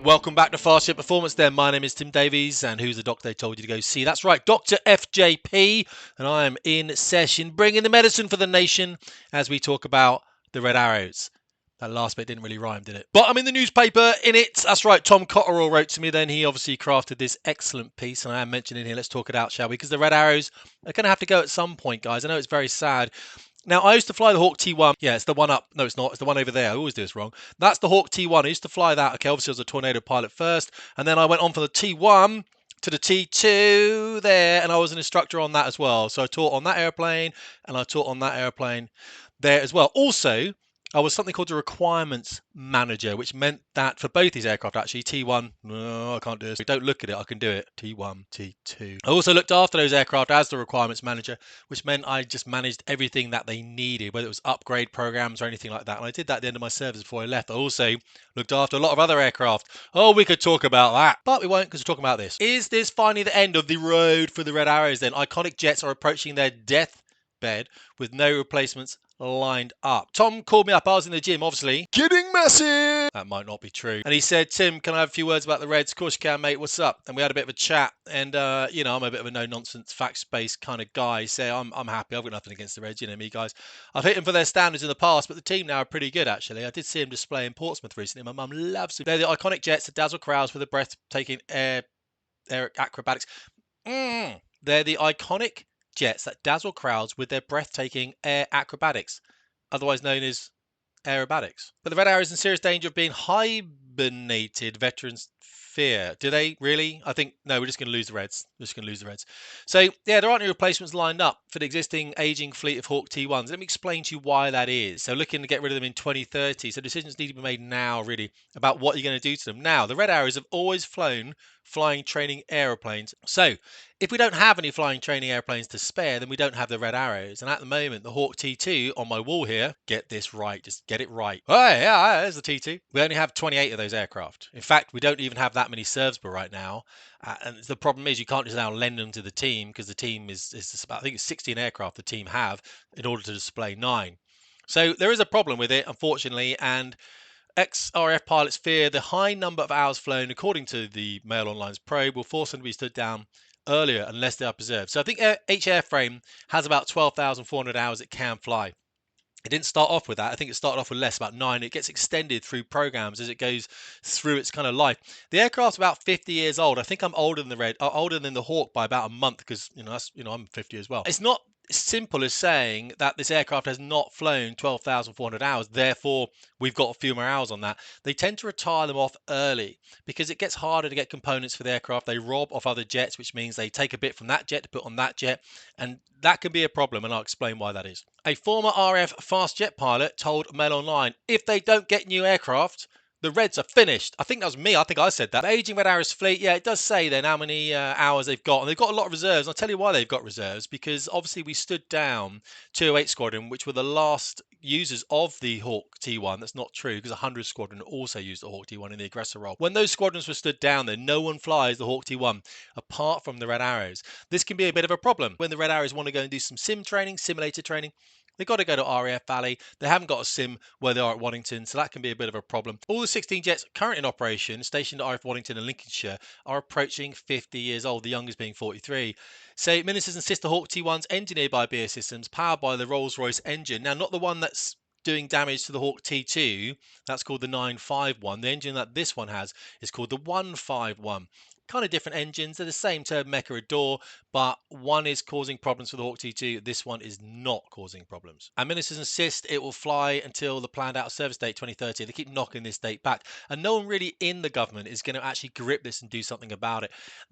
Welcome back to Fast Jet Performance there. My name is Tim Davies, and who's the doctor they told you to go see? That's right, Dr. FJP, and I am in session bringing the medicine for the nation as we talk about the Red Arrows. That last bit didn't really rhyme, did it? But I'm in the newspaper in it. That's right, Tom Cotterill wrote to me then. He obviously crafted this excellent piece, and I am mentioning here, let's talk it out, shall we? Because the Red Arrows are going to have to go at some point, guys. I know it's very sad. Now, I used to fly the Hawk T1. Yeah, it's the one up. No, it's not. It's the one over there. I always do this wrong. That's the Hawk T1. I used to fly that. Okay, obviously I was a Tornado pilot first. And then I went on from the T1 to the T2 there. And I was an instructor on that as well. So I taught on that airplane and I taught on that airplane there as well. Also, I was something called the requirements manager, which meant that for both these aircraft, actually, T1, no, I can't do this. Don't look at it, I can do it. T1, T2. I also looked after those aircraft as the requirements manager, which meant I just managed everything that they needed, whether it was upgrade programs or anything like that. And I did that at the end of my service before I left. I also looked after a lot of other aircraft. Oh, we could talk about that, but we won't because we're talking about this. Is this finally the end of the road for the Red Arrows then? Iconic jets are approaching their deathbed with no replacements lined up. Tom called me up. I was in the gym, obviously. Getting messy! That might not be true. And he said, Tim, can I have a few words about the Reds? Of course you can, mate. What's up? And we had a bit of a chat. And, you know, I'm a bit of a no-nonsense, facts-based kind of guy. So I'm happy. I've got nothing against the Reds. You know me, guys. I've hit them for their standards in the past, but the team now are pretty good, actually. I did see him display in Portsmouth recently. My mum loves them. They're the iconic jets that dazzle crowds with a breathtaking air acrobatics. They're the iconic jets that dazzle crowds with their breathtaking air acrobatics, otherwise known as aerobatics. But the Red Arrows in serious danger of being hibernated, veterans fear. Do they really? I think, no, we're just going to lose the Reds. We're just going to lose the Reds. So, yeah, there aren't any replacements lined up for the existing aging fleet of Hawk T1s. Let me explain to you why that is. So, looking to get rid of them in 2030. So, decisions need to be made now, really, about what you're going to do to them. Now, the Red Arrows have always flown flying training aeroplanes. So, if we don't have any flying training airplanes to spare, then we don't have the Red Arrows. And at the moment, the Hawk T2 on my wall here, get this right, just get it right. Oh, yeah, there's the T2. We only have 28 of those aircraft. In fact, we don't even have that many Servsborough right now. And the problem is you can't just now lend them to the team because the team is about, I think it's 16 aircraft the team have in order to display 9. So there is a problem with it, unfortunately, and Ex-RAF pilots fear the high number of hours flown, according to the MailOnline's probe, will force them to be stood down earlier unless they are preserved. So I think each airframe has about 12,400 hours it can fly. It didn't start off with that. I think it started off with less, about 9. It gets extended through programs as it goes through its kind of life. The aircraft's about 50 years old. I think I'm older than the Hawk by about a month because I'm 50 as well. It's not as simple as saying that this aircraft has not flown 12,400 hours. Therefore, we've got a few more hours on that. They tend to retire them off early because it gets harder to get components for the aircraft. They rob off other jets, which means they take a bit from that jet to put on that jet, and that can be a problem, and I'll explain why that is. A former RAF fast jet pilot told MailOnline, if they don't get new aircraft, the Reds are finished. I think that was me. I think I said that. The aging Red Arrows fleet, yeah, it does say then how many hours they've got. And they've got a lot of reserves. And I'll tell you why they've got reserves. Because obviously we stood down 208 Squadron, which were the last users of the Hawk T1. That's not true because 100 Squadron also used the Hawk T1 in the aggressor role. When those squadrons were stood down there, no one flies the Hawk T1 apart from the Red Arrows. This can be a bit of a problem. When the Red Arrows want to go and do some sim training, simulator training, they've got to go to RAF Valley. They haven't got a sim where they are at Waddington, so that can be a bit of a problem. All the 16 jets currently in operation, stationed at RAF Waddington and Lincolnshire, are approaching 50 years old, the youngest being 43. So ministers insist the Hawk T1s engineered by BAE Systems, powered by the Rolls-Royce engine. Now, not the one that's doing damage to the Hawk T2, that's called the 951. The engine that this one has is called the 151. Kind of different engines. They're the same turbo mecha Adore, but one is causing problems for the Hawk T2. This one is not causing problems. And ministers insist it will fly until the planned out of service date 2030. They keep knocking this date back. And no one really in the government is going to actually grip this and do something about it.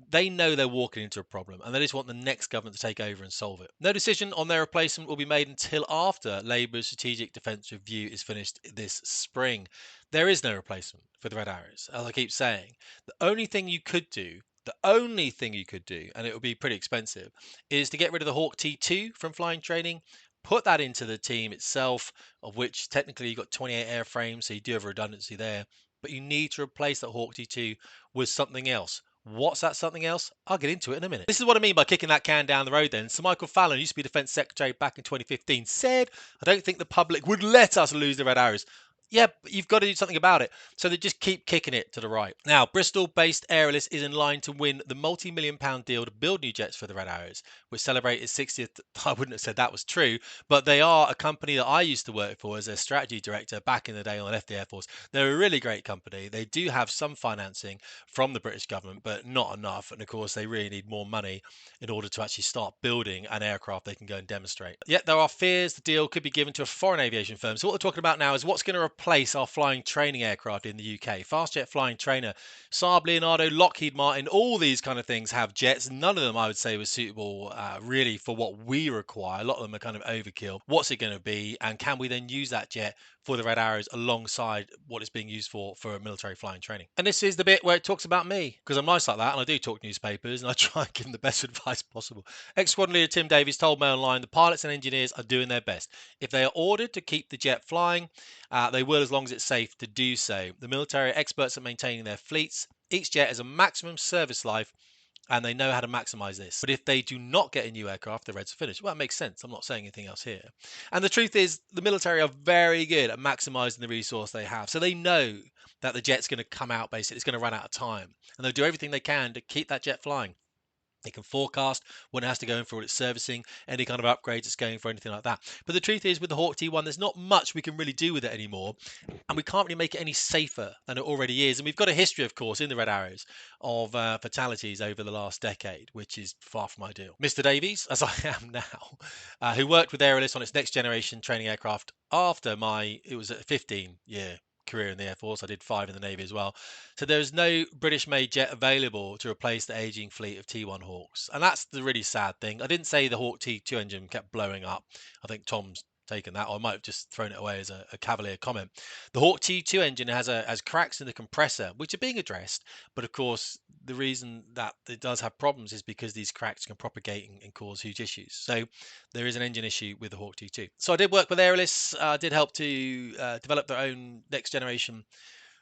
They know they're walking into a problem and they just want the next government to take over and solve it. No decision on their replacement will be made until after Labour's Strategic Defence Review is finished this spring. There is no replacement for the Red Arrows, as I keep saying. The only thing you could do, and it would be pretty expensive, is to get rid of the Hawk T2 from flying training, put that into the team itself, of which technically you've got 28 airframes, so you do have a redundancy there, but you need to replace that Hawk T2 with something else. What's that something else? I'll get into it in a minute. This is what I mean by kicking that can down the road then. Sir Michael Fallon, used to be Defence Secretary back in 2015, said, I don't think the public would let us lose the Red Arrows. Yeah, but you've got to do something about it. So they just keep kicking it to the right. Now, Bristol-based Aerialist is in line to win the multi-million-pound deal to build new jets for the Red Arrows, which celebrate its 60th. I wouldn't have said that was true, but they are a company that I used to work for as a strategy director back in the day when I left the Air Force. They're a really great company. They do have some financing from the British government, but not enough. And of course, they really need more money in order to actually start building an aircraft they can go and demonstrate. Yet there are fears the deal could be given to a foreign aviation firm. So what we're talking about now is what's going to replace our flying training aircraft in the UK. Fastjet Flying Trainer, Saab, Leonardo, Lockheed Martin, all these kind of things have jets. None of them I would say was suitable really for what we require. A lot of them are kind of overkill. What's it going to be, and can we then use that jet for the Red Arrows alongside what it's being used for military flying training? And this is the bit where it talks about me, because I'm nice like that and I do talk newspapers and I try and give them the best advice possible. Ex-Squadron Leader Tim Davies told MailOnline the pilots and engineers are doing their best. If they are ordered to keep the jet flying, they will as long as it's safe to do so. The military are experts at maintaining their fleets. Each jet has a maximum service life and they know how to maximize this. But if they do not get a new aircraft, the Reds are finished. Well, it makes sense. I'm not saying anything else here. And the truth is, the military are very good at maximizing the resource they have. So they know that the jet's going to come out, basically, it's going to run out of time. And they'll do everything they can to keep that jet flying. It can forecast when it has to go in for all its servicing, any kind of upgrades it's going for, anything like that. But the truth is, with the Hawk T1, there's not much we can really do with it anymore, and we can't really make it any safer than it already is. And we've got a history, of course, in the Red Arrows of fatalities over the last decade, which is far from ideal. Mr. Davies, as I am now, who worked with Aerialist on its next generation training aircraft after it was a 15-year career in the Air Force. I did 5 in the Navy as well. So there's no British-made jet available to replace the aging fleet of T1 Hawks. And that's the really sad thing. I didn't say the Hawk T2 engine kept blowing up. I think Tom's taken that, or I might have just thrown it away as a cavalier comment. The Hawk T2 engine has cracks in the compressor, which are being addressed. But of course, the reason that it does have problems is because these cracks can propagate and cause huge issues. So there is an engine issue with the Hawk T2. So I did work with Aerialist. I did help to develop their own next generation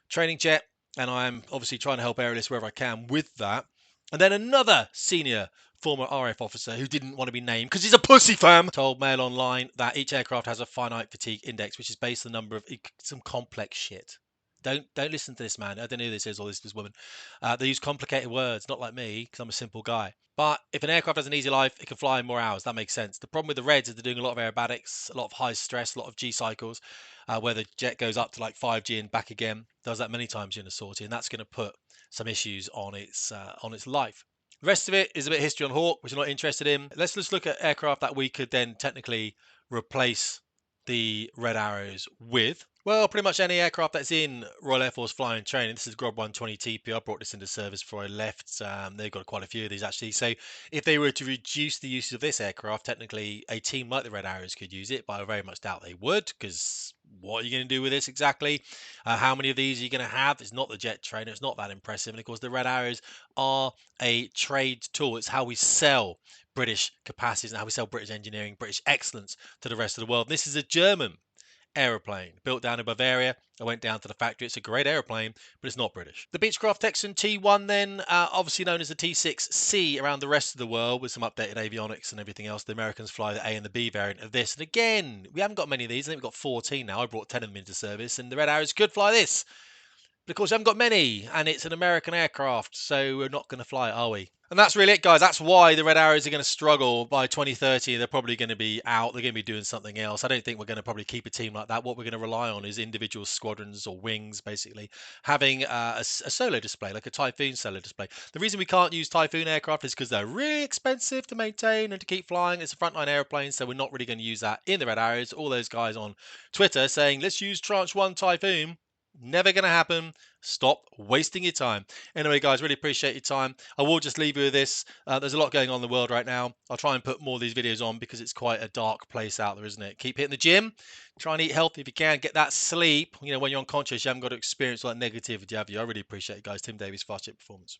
training jet, and I'm obviously trying to help Aerialist wherever I can with that. And then another senior former RAF officer who didn't want to be named because he's a pussy fam told MailOnline that each aircraft has a finite fatigue index, which is based on the number of some complex shit. Don't listen to this man. I don't know who this is or this woman. They use complicated words, not like me, because I'm a simple guy. But if an aircraft has an easy life, it can fly in more hours. That makes sense. The problem with the Reds is they're doing a lot of aerobatics, a lot of high stress, a lot of G cycles, where the jet goes up to like 5G and back again. Does that many times during a sortie, and that's going to put some issues on its life. The rest of it is a bit of history on Hawk, which I'm not interested in. Let's just look at aircraft that we could then technically replace the Red Arrows with. Well, pretty much any aircraft that's in Royal Air Force flying training. This is Grob 120 TP. I brought this into service before I left. They've got quite a few of these actually. So if they were to reduce the use of this aircraft, technically a team like the Red Arrows could use it, but I very much doubt they would, because what are you going to do with this exactly? How many of these are you going to have? It's not the jet trainer. It's not that impressive. And of course, the Red Arrows are a trade tool. It's how we sell British capacities and how we sell British engineering, British excellence to the rest of the world. This is a German aeroplane built down in Bavaria. I went down to the factory. It's a great aeroplane, but it's not British. The Beechcraft Texan T1 then, obviously known as the T6C around the rest of the world with some updated avionics and everything else. The Americans fly the A and the B variant of this. And again, we haven't got many of these. I think we've got 14 now. I brought 10 of them into service, and the Red Arrows could fly this. But of course, we haven't got many, and it's an American aircraft, so we're not going to fly it, are we? And that's really it, guys. That's why the Red Arrows are going to struggle by 2030. They're probably going to be out. They're going to be doing something else. I don't think we're going to probably keep a team like that. What we're going to rely on is individual squadrons or wings, basically, having a solo display, like a Typhoon solo display. The reason we can't use Typhoon aircraft is because they're really expensive to maintain and to keep flying. It's a frontline airplane, so we're not really going to use that in the Red Arrows. All those guys on Twitter saying, let's use Tranche 1 Typhoon. Never going to happen. Stop wasting your time. Anyway, guys, really appreciate your time. I will just leave you with this. There's a lot going on in the world right now. I'll try and put more of these videos on because it's quite a dark place out there, isn't it? Keep hitting the gym. Try and eat healthy if you can. Get that sleep. You know, when you're unconscious, you haven't got to experience all that negativity, have you? I really appreciate it, guys. Tim Davies, Fast Jet Performance.